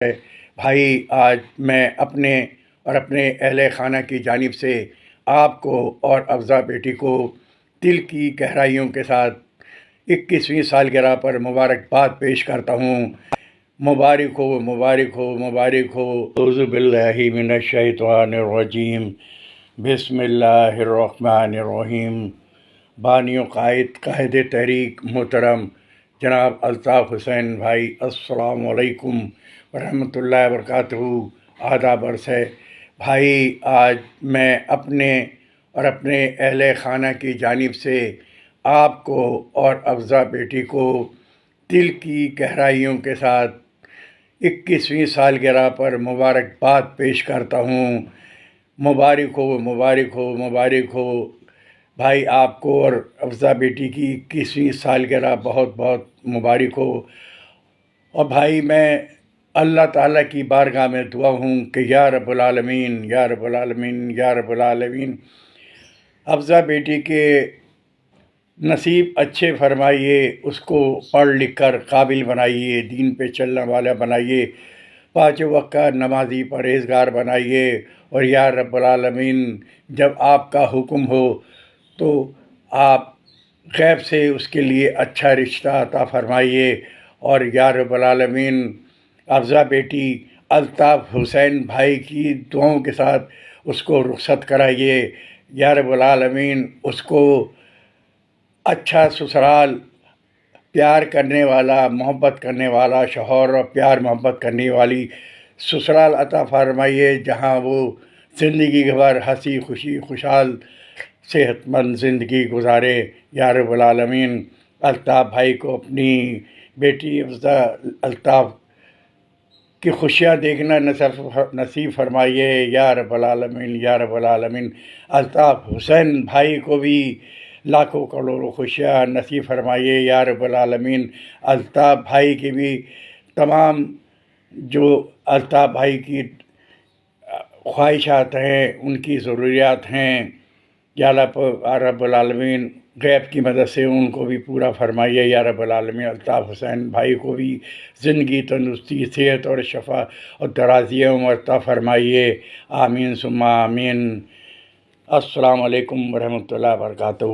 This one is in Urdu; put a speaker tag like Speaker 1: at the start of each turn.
Speaker 1: ہے بھائی، آج میں اپنے اور اپنے اہل خانہ کی جانب سے آپ کو اور افضا بیٹی کو دل کی گہرائیوں کے ساتھ 21ویں سالگرہ پر مبارکباد پیش کرتا ہوں۔ مبارک ہو، مبارک ہو، مبارک ہو۔ اعوذ باللہ من الشیطان الرجیم، بسم اللہ الرحمن الرحیم۔ بانی و قائد تحریک محترم جناب الطاف حسین بھائی، السلام علیکم ورحمۃ اللہ وبرکاتہ۔ آداب عرض ہے بھائی، آج میں اپنے اور اپنے اہل خانہ کی جانب سے آپ کو اور افضا بیٹی کو دل کی گہرائیوں کے ساتھ 21ویں سالگرہ پر مبارکباد پیش کرتا ہوں۔ مبارک ہو، مبارک ہو، مبارک ہو بھائی، آپ کو اور افضا بیٹی کی 21ویں سالگرہ بہت بہت مبارک ہو۔ اور بھائی، میں اللہ تعالیٰ کی بارگاہ میں دعا ہوں کہ یا رب العالمین، یا رب العالمین، یا رب العالمین افضا بیٹی کے نصیب اچھے فرمائیے، اس کو پڑھ لکھ کر قابل بنائیے، دین پہ چلنے والا بنائیے، 5 وقت کا نمازی پرہیزگار بنائیے۔ اور یا رب العالمین جب آپ کا حکم ہو تو آپ غیب سے اس کے لیے اچھا رشتہ عطا فرمائیے۔ اور یا رب العالمین افضا بیٹی الطاف حسین بھائی کی دعاؤں کے ساتھ اس کو رخصت کرائیے۔ یا رب العالمین اس کو اچھا سسرال، پیار کرنے والا، محبت کرنے والا شوہر اور پیار محبت کرنے والی سسرال عطا فرمائیے، جہاں وہ زندگی بھر ہنسی خوشی خوشحال صحت مند زندگی گزارے۔ یا رب العالمین الطاف بھائی کو اپنی بیٹی افضا الطاف کی خوشیاں دیکھنا نصیب فرمائیے۔ یا رب العالمین، یا رب العالمین الطاف حسین بھائی کو بھی لاکھوں کروڑوں خوشیاں نصیب فرمائیے۔ یا رب العالمین الطاف بھائی کی بھی تمام جو الطاف بھائی کی خواہشات ہیں، ان کی ضروریات ہیں، یا رب العالمین غیب کی مدد سے ان کو بھی پورا فرمائیے۔ یا رب العالمین الطاف حسین بھائی کو بھی زندگی، تندرستی، صحت اور شفا اور درازی عمر عطا فرمائیے۔ آمین ثم آمین۔ السلام علیکم ورحمۃ اللہ وبرکاتہ۔